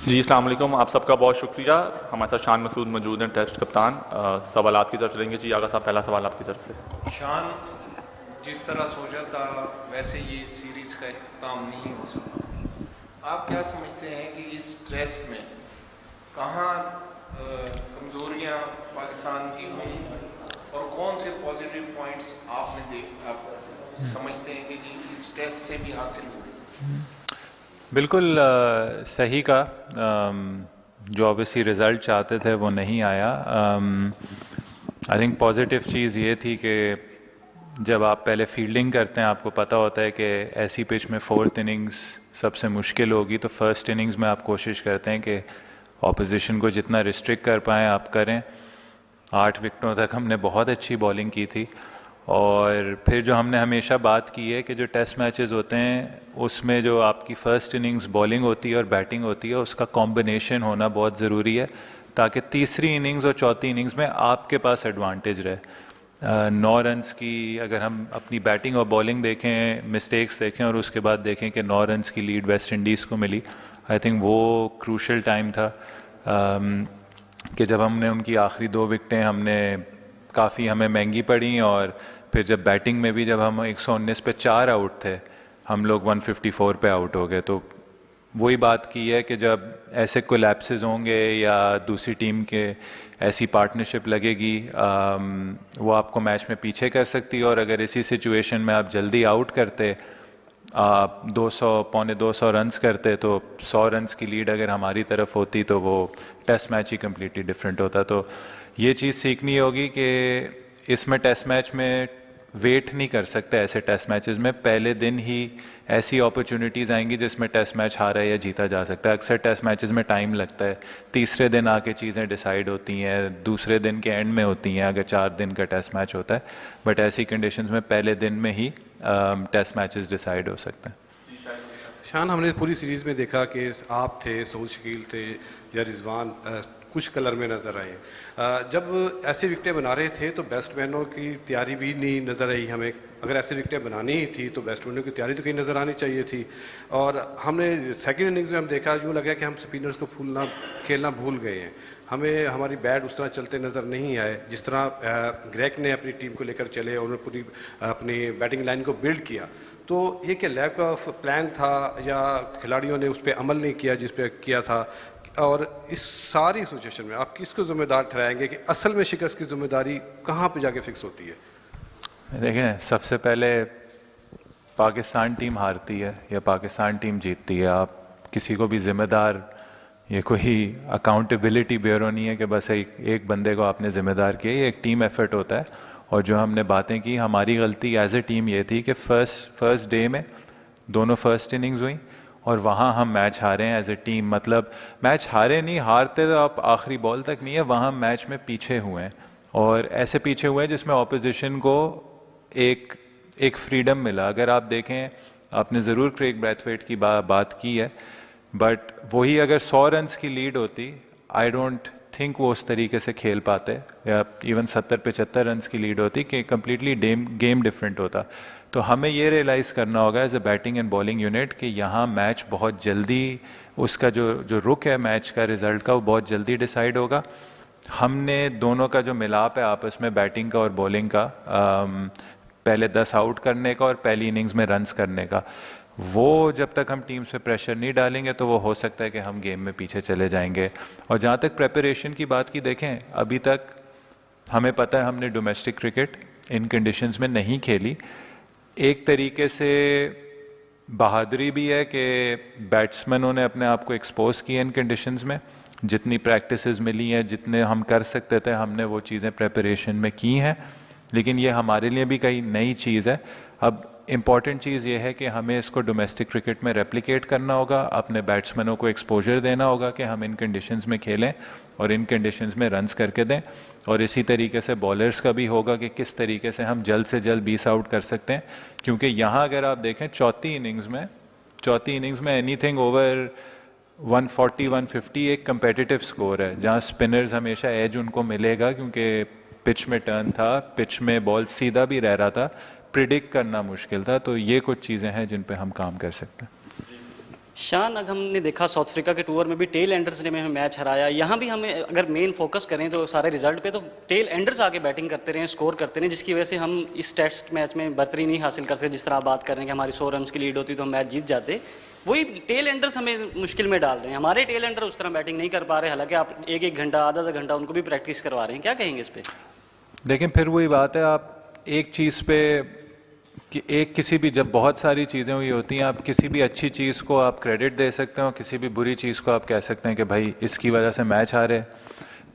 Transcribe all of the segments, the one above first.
जी अस्सलाम वालेकुम। आप सबका बहुत शुक्रिया। हमारे साथ शान मसूद मौजूद हैं, टेस्ट कप्तान। सवालात की तरफ चलेंगे। जी आगा साहब, पहला सवाल आपकी तरफ से। शान, जिस तरह सोचा था वैसे ये सीरीज़ का इख्तिताम नहीं हो सका। आप क्या समझते हैं कि इस टेस्ट में कहाँ कमज़ोरियाँ पाकिस्तान की हुई और कौन से पॉजिटिव पॉइंट्स आप समझते हैं कि जी इस टेस्ट से भी हासिल हुए? बिल्कुल सही का जो ऑब्वियसली रिज़ल्ट चाहते थे वो नहीं आया। आई थिंक पॉजिटिव चीज़ ये थी कि जब आप पहले फील्डिंग करते हैं आपको पता होता है कि ऐसी पिच में फोर्थ इनिंग्स सबसे मुश्किल होगी, तो फर्स्ट इनिंग्स में आप कोशिश करते हैं कि ऑपोजिशन को जितना रिस्ट्रिक्ट कर पाएँ आप करें। 8 विकेटों तक हमने बहुत अच्छी बॉलिंग की थी। और फिर जो हमने हमेशा बात की है कि जो टेस्ट मैचेस होते हैं उसमें जो आपकी फ़र्स्ट इनिंग्स बॉलिंग होती है और बैटिंग होती है उसका कॉम्बिनेशन होना बहुत ज़रूरी है, ताकि तीसरी इनिंग्स और चौथी इनिंग्स में आपके पास एडवांटेज रहे। 9 रन्स की अगर हम अपनी बैटिंग और बॉलिंग देखें, मिस्टेक्स देखें और उसके बाद देखें कि 9 रन्स की लीड वेस्ट इंडीज़ को मिली, आई थिंक वो क्रूशल टाइम था कि जब हमने उनकी आखिरी 2 विकेटें हमने काफ़ी हमें महंगी पड़ी। और फिर जब बैटिंग में भी जब हम 119 पे 4 आउट थे, हम लोग 154 पे आउट हो गए। तो वही बात की है कि जब ऐसे कोलैप्सेस होंगे या दूसरी टीम के ऐसी पार्टनरशिप लगेगी वो आपको मैच में पीछे कर सकती है। और अगर इसी सिचुएशन में आप जल्दी आउट करते, आप 200 पौने 200 रन्स करते, तो 100 रन्स की लीड अगर हमारी तरफ होती तो वो टेस्ट मैच ही कम्प्लीटली डिफरेंट होता। तो ये चीज़ सीखनी होगी कि इसमें टेस्ट मैच में वेट नहीं कर सकते। ऐसे टेस्ट मैचेस में पहले दिन ही ऐसी अपॉर्चुनिटीज़ आएंगी जिसमें टेस्ट मैच हारा या जीता जा सकता है। अक्सर टेस्ट मैचेस में टाइम लगता है, तीसरे दिन आके चीज़ें डिसाइड होती हैं, दूसरे दिन के एंड में होती हैं अगर 4 दिन का टेस्ट मैच होता है। बट ऐसी कंडीशंस में पहले दिन में ही टेस्ट मैचेस डिसाइड हो सकते हैं। शान, हमने पूरी सीरीज़ में देखा कि आप थे, सोल शकील थे या रिजवान कुछ कलर में नज़र आए। जब ऐसे विकेटें बना रहे थे तो बैट्समैनों की तैयारी भी नहीं नज़र आई हमें। अगर ऐसे विकेटें बनानी ही थी तो बैट्समैनों की तैयारी तो कहीं नज़र आनी चाहिए थी। और हमने सेकंड इनिंग्स में हम देखा, यूँ लगा कि हम स्पिनर्स को खेलना भूल गए हैं। हमें हमारी बैट उस तरह चलते नज़र नहीं आए जिस तरह ग्रेग ने अपनी टीम को लेकर चले और उन्होंने पूरी अपनी बैटिंग लाइन को बिल्ड किया। तो ये क्या लैक ऑफ प्लान था या खिलाड़ियों ने उस पर अमल नहीं किया जिस पर किया था? और इस सारी सिचुएशन में आप किसको ज़िम्मेदार ठहराएंगे कि असल में शिकस्त की ज़िम्मेदारी कहाँ पे जाके फिक्स होती है? देखें, सबसे पहले पाकिस्तान टीम हारती है या पाकिस्तान टीम जीतती है, आप किसी को भी ज़िम्मेदार, ये कोई अकाउंटेबिलिटी ब्यूरो नहीं है कि बस एक बंदे को आपने ज़िम्मेदार किया। ये एक टीम एफर्ट होता है। और जो हमने बातें की, हमारी गलती एज ए टीम ये थी कि फर्स्ट डे में दोनों फर्स्ट इनिंग्स हुई और वहाँ हम मैच हारे हैं एज ए टीम। मतलब मैच हारे नहीं, हारते तो आप आखिरी बॉल तक नहीं है, वहाँ मैच में पीछे हुए हैं। और ऐसे पीछे हुए हैं जिसमें ऑपोजिशन को एक फ्रीडम मिला। अगर आप देखें, आपने ज़रूर क्रेग ब्रैथवेट की बात की है, बट वही अगर 100 रन्स की लीड होती, आई डोंट थिंक वो उस तरीके से खेल पाते, या इवन 70-75 रन्स की लीड होती कि कम्प्लीटली गेम डिफरेंट होता। तो हमें ये रियलाइज़ करना होगा as a batting and bowling unit कि यहाँ मैच बहुत जल्दी, उसका जो रुख है मैच का रिज़ल्ट का, वो बहुत जल्दी डिसाइड होगा। हमने दोनों का जो मिलाप है आपस में, बैटिंग का और बॉलिंग का, पहले 10 आउट करने का और पहली इनिंग्स में रन्स करने का, वो जब तक हम टीम से प्रेशर नहीं डालेंगे तो वो हो सकता है कि हम गेम में पीछे चले जाएंगे। और जहाँ तक प्रेपरेशन की बात की, देखें अभी तक हमें पता है हमने डोमेस्टिक क्रिकेट इन कंडीशंस में नहीं खेली। एक तरीके से बहादुरी भी है कि बैट्समैनों ने अपने आप को एक्सपोज किया इन कंडीशंस में। जितनी प्रैक्टिसेस मिली हैं, जितने हम कर सकते थे, हमने वो चीज़ें प्रेपरेशन में की हैं। लेकिन ये हमारे लिए भी कई नई चीज़ है। अब इम्पॉर्टेंट चीज़ ये है कि हमें इसको डोमेस्टिक क्रिकेट में रेप्लिकेट करना होगा, अपने बैट्समैनों को एक्सपोजर देना होगा कि हम इन कंडीशंस में खेलें और इन कंडीशंस में रन्स करके दें। और इसी तरीके से बॉलर्स का भी होगा कि किस तरीके से हम जल्द से जल्द 20 आउट कर सकते हैं। क्योंकि यहाँ अगर आप देखें चौथी इनिंग्स में एनीथिंग ओवर 140-150 एक कम्पेटिटिव स्कोर है, जहाँ स्पिनर्स हमेशा एज उनको मिलेगा क्योंकि पिच में टर्न था, पिच में बॉल सीधा भी रह रहा था, प्रिडिक्ट करना मुश्किल था। तो ये कुछ चीज़ें हैं जिन पे हम काम कर सकते हैं। शान, अगर हमने देखा साउथ अफ्रीका के टूर में भी टेल एंडर्स ने हमें मैच हराया, यहाँ भी हमें अगर मेन फोकस करें तो सारे रिजल्ट पे, तो टेल एंडर्स आके बैटिंग करते रहे, स्कोर करते रहे, जिसकी वजह से हम इस टेस्ट मैच में बर्तरी नहीं हासिल कर सके। जिस तरह आप बात कर रहे हैं कि हमारी 100 रन की लीड होती तो हम मैच जीत जाते, वही टेल एंडर्स हमें मुश्किल में डाल रहे हैं। हमारे टेल एंडर उस तरह बैटिंग नहीं कर पा रहे, हालांकि आप एक घंटा आधा घंटा उनको भी प्रैक्टिस करवा रहे हैं। क्या कहेंगे इस पर? देखें, फिर वही बात है, आप एक चीज़ पे कि एक किसी भी, जब बहुत सारी चीज़ें हुई होती हैं, आप किसी भी अच्छी चीज़ को आप क्रेडिट दे सकते हो, किसी भी बुरी चीज़ को आप कह सकते हैं कि भाई इसकी वजह से मैच हारे।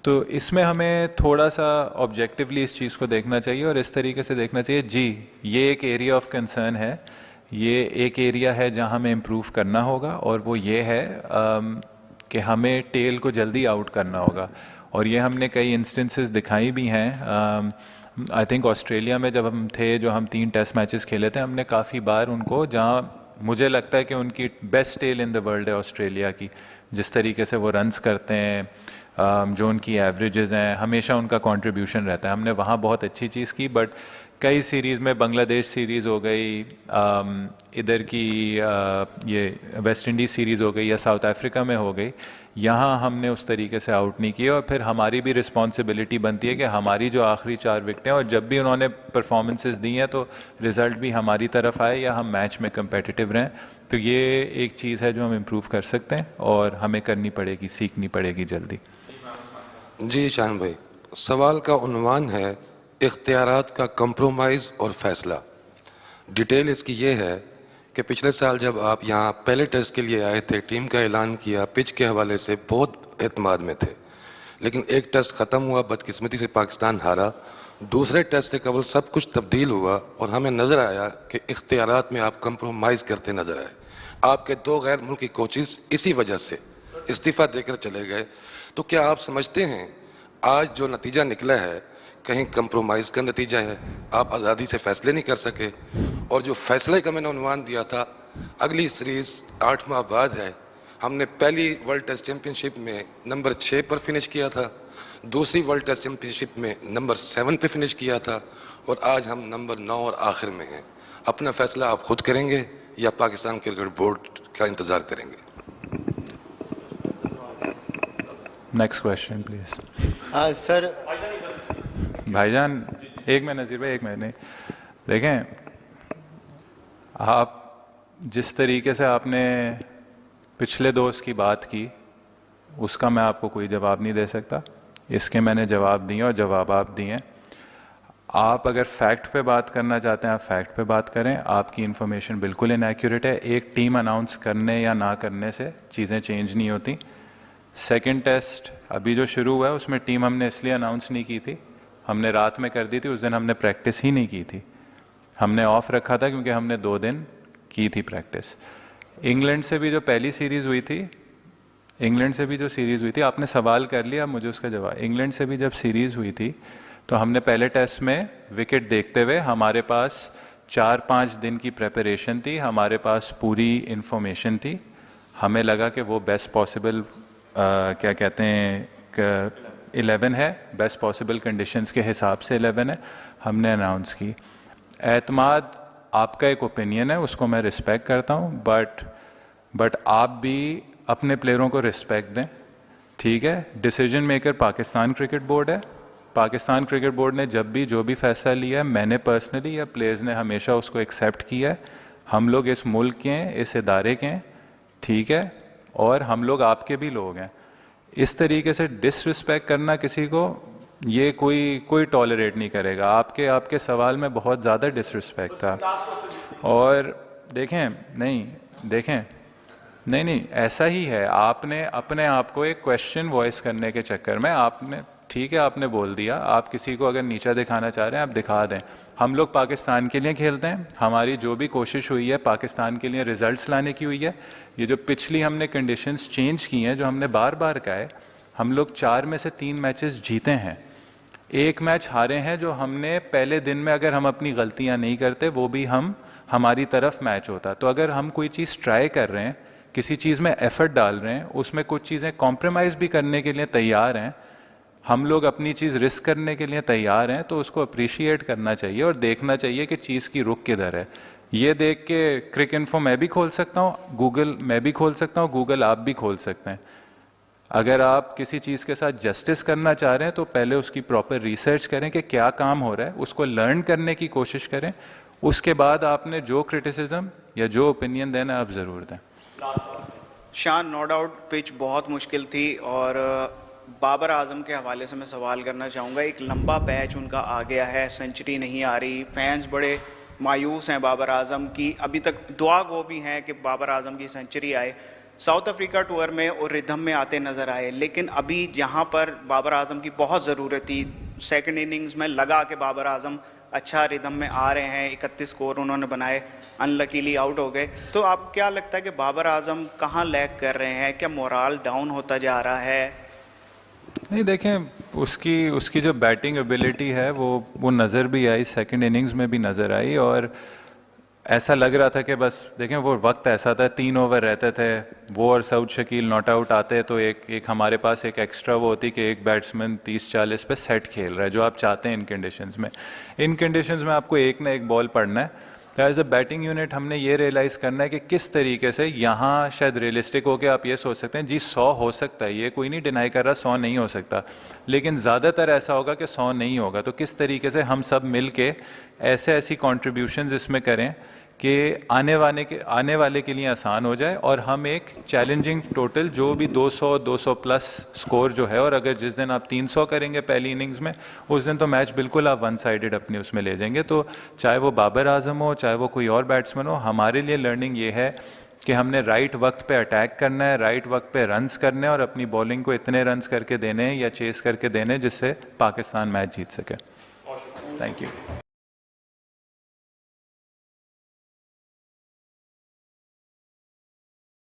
तो इसमें हमें थोड़ा सा ऑब्जेक्टिवली इस चीज़ को देखना चाहिए और इस तरीके से देखना चाहिए, जी ये एक एरिया ऑफ कंसर्न है, ये एक एरिया है जहाँ हमें इम्प्रूव करना होगा, और वो ये है कि हमें टेल को जल्दी आउट करना होगा। और ये हमने कई इंस्टेंसेस दिखाई भी हैं। आई थिंक ऑस्ट्रेलिया में जब हम थे, जो हम 3 टेस्ट मैचेस खेले थे, हमने काफ़ी बार उनको, जहाँ मुझे लगता है कि उनकी best tail in the world है ऑस्ट्रेलिया की, जिस तरीके से वो रन्स करते हैं, जो उनकी एवरेजेस हैं, हमेशा उनका कंट्रीब्यूशन रहता है, हमने वहाँ बहुत अच्छी चीज़ की। बट कई सीरीज़ में, बांग्लादेश सीरीज़ हो गई, इधर की ये वेस्ट इंडीज़ सीरीज़ हो गई या साउथ अफ्रीका में हो गई, यहाँ हमने उस तरीके से आउट नहीं किया। और फिर हमारी भी रिस्पॉन्सिबिलिटी बनती है कि हमारी जो आखिरी 4 विकेटें, और जब भी उन्होंने परफॉर्मेंसेस दी हैं तो रिज़ल्ट भी हमारी तरफ आए या हम मैच में कम्पेटिटिव रहें। तो ये एक चीज़ है जो हम इम्प्रूव कर सकते हैं और हमें करनी पड़ेगी, सीखनी पड़ेगी जल्दी। जी शान भाई, सवाल का उन्वान है इख्तियारात का कंप्रोमाइज़ और फैसला। डिटेल इसकी ये है कि पिछले साल जब आप यहाँ पहले टेस्ट के लिए आए थे, टीम का ऐलान किया, पिच के हवाले से बहुत एतमाद में थे, लेकिन एक टेस्ट ख़त्म हुआ, बदकिस्मती से पाकिस्तान हारा। दूसरे टेस्ट से कबल सब कुछ तब्दील हुआ और हमें नज़र आया कि इख्तियारात में आप कंप्रोमाइज़ करते नज़र आए। आपके 2 गैर मुल्की कोचेस इसी वजह से इस्तीफ़ा देकर चले गए। तो क्या आप समझते हैं आज जो नतीजा निकला है कहीं कंप्रोमाइज़ का नतीजा है? आप आज़ादी से फैसले नहीं कर सके, और जो फैसले का मैंने उन्वान दिया था, अगली सीरीज़ 8 माह बाद है। हमने पहली वर्ल्ड टेस्ट चैम्पियनशिप में नंबर 6 पर फिनिश किया था, दूसरी वर्ल्ड टेस्ट चैम्पियनशिप में नंबर 7 पे फिनिश किया था, और आज हम नंबर 9 और आखिर में हैं। अपना फैसला आप खुद करेंगे या पाकिस्तान क्रिकेट बोर्ड का इंतज़ार करेंगे? Next question please. सर भाईजान, एक मिनट नज़ीर भाई, एक मिनट। नहीं, देखें, आप जिस तरीके से आपने पिछले दोस्त की बात की, उसका मैं आपको कोई जवाब नहीं दे सकता। इसके मैंने जवाब दिए और जवाब आप दिए। आप अगर फैक्ट पे बात करना चाहते हैं, आप फैक्ट पे बात करें। आपकी इन्फॉर्मेशन बिल्कुल इनएक्यूरेट है। एक टीम अनाउंस करने या ना करने से चीज़ें चेंज नहीं होती। सेकंड टेस्ट अभी जो शुरू हुआ है, उसमें टीम हमने इसलिए अनाउंस नहीं की थी, हमने रात में कर दी थी, उस दिन हमने प्रैक्टिस ही नहीं की थी, हमने ऑफ रखा था क्योंकि हमने 2 दिन की थी प्रैक्टिस। इंग्लैंड से भी जो पहली सीरीज़ हुई थी, आपने सवाल कर लिया, मुझे उसका जवाब। इंग्लैंड से भी जब सीरीज़ हुई थी तो हमने पहले टेस्ट में विकेट देखते हुए, हमारे पास 4-5 दिन की प्रेपरेशन थी, हमारे पास पूरी इंफॉर्मेशन थी, हमें लगा कि वो बेस्ट पॉसिबल क्या कहते हैं 11 है, बेस्ट पॉसिबल कंडीशंस के हिसाब से 11 है, हमने अनाउंस की। एतमाद आपका एक ओपिनियन है, उसको मैं रिस्पेक्ट करता हूँ, बट आप भी अपने प्लेयरों को रिस्पेक्ट दें, ठीक है? Decision maker Pakistan cricket board है। पाकिस्तान क्रिकेट बोर्ड ने जब भी जो भी फैसला लिया है, मैंने पर्सनली या प्लेयर्स ने हमेशा उसको एक्सेप्ट किया है। हम लोग इस मुल्क के हैं, इस इदारे के हैं, ठीक है, और हम लोग आपके भी लोग हैं। इस तरीके से डिसरिस्पेक्ट करना किसी को, ये कोई टॉलरेट नहीं करेगा। आपके सवाल में बहुत ज़्यादा डिसरिस्पेक्ट था। और नहीं, ऐसा ही है। आपने अपने आप को एक क्वेश्चन वॉइस करने के चक्कर में आपने, ठीक है, आपने बोल दिया। आप किसी को अगर नीचा दिखाना चाह रहे हैं, आप दिखा दें। हम लोग पाकिस्तान के लिए खेलते हैं, हमारी जो भी कोशिश हुई है पाकिस्तान के लिए रिजल्ट्स लाने की हुई है। ये जो पिछली हमने कंडीशंस चेंज की हैं, जो हमने बार बार कहा है, हम लोग 4 में से 3 मैचेस जीते हैं, 1 मैच हारे हैं, जो हमने पहले दिन में, अगर हम अपनी गलतियां नहीं करते, वो भी हमारी तरफ मैच होता। तो अगर हम कोई चीज़ ट्राई कर रहे हैं, किसी चीज़ में एफर्ट डाल रहे हैं, उसमें कुछ चीज़ें कॉम्प्रोमाइज़ भी करने के लिए तैयार हैं, हम लोग अपनी चीज़ रिस्क करने के लिए तैयार हैं, तो उसको अप्रिशिएट करना चाहिए और देखना चाहिए कि चीज़ की रुख किधर है। ये देख के क्रिक इन्फो मैं भी खोल सकता हूँ, गूगल मैं भी खोल सकता हूँ, गूगल आप भी खोल सकते हैं। अगर आप किसी चीज़ के साथ जस्टिस करना चाह रहे हैं तो पहले उसकी प्रॉपर रिसर्च करें कि क्या काम हो रहा है, उसको लर्न करने की कोशिश करें, उसके बाद आपने जो क्रिटिसिज्म या जो ओपिनियन देना आप ज़रूर दें। शान, नो डाउट पिच बहुत मुश्किल थी और बाबर आजम के हवाले से मैं सवाल करना चाहूँगा। एक लंबा पैच उनका आ गया है, सेंचुरी नहीं आ रही, फैंस बड़े मायूस हैं बाबर आजम की, अभी तक दुआ गो भी हैं कि बाबर आजम की सेंचुरी आए। साउथ अफ्रीका टूर में और रिदम में आते नज़र आए, लेकिन अभी यहाँ पर बाबर आजम की बहुत ज़रूरत थी। सेकंड इनिंग्स में लगा कि बाबर आजम अच्छा रिदम में आ रहे हैं, 31 स्कोर उन्होंने बनाए, अनलकीली आउट हो गए। तो आप क्या लगता है कि बाबर आजम कहाँ लैग कर रहे हैं, क्या मोराल डाउन होता जा रहा है? नहीं, देखें उसकी जो बैटिंग एबिलिटी है वो नज़र भी आई, सेकंड इनिंग्स में भी नज़र आई, और ऐसा लग रहा था कि बस देखें वो वक्त ऐसा था, 3 ओवर रहते थे, वो और सऊद शकील नॉट आउट आते तो एक हमारे पास एक एक्स्ट्रा वो होती कि एक बैट्समैन 30-40 पे सेट खेल रहा है, जो आप चाहते हैं इन कंडीशंस में। इन कंडीशंस में आपको एक ना एक बॉल पड़ना है। तो एज अ बैटिंग यूनिट हमने ये रियलाइज़ करना है कि किस तरीके से यहाँ शायद रियलिस्टिक हो के आप ये सोच सकते हैं जी 100 हो सकता है, ये कोई नहीं डिनाई कर रहा 100 नहीं हो सकता, लेकिन ज़्यादातर ऐसा होगा कि 100 नहीं होगा। तो किस तरीके से हम सब मिल के ऐसी कॉन्ट्रीब्यूशंस इसमें करें कि आने वाले के लिए आसान हो जाए, और हम एक चैलेंजिंग टोटल जो भी 200 प्लस स्कोर जो है, और अगर जिस दिन आप 300 करेंगे पहली इनिंग्स में, उस दिन तो मैच बिल्कुल आप वन साइडेड अपने उसमें ले जाएंगे। तो चाहे वो बाबर आजम हो, चाहे वो कोई और बैट्समैन हो, हमारे लिए लर्निंग ये है कि हमने राइट वक्त पे अटैक करना है, राइट वक्त पे रन्स करने हैं, और अपनी बॉलिंग को इतने रन्स करके देने हैं या चेस करके देने जिससे पाकिस्तान मैच जीत सके। Thank you.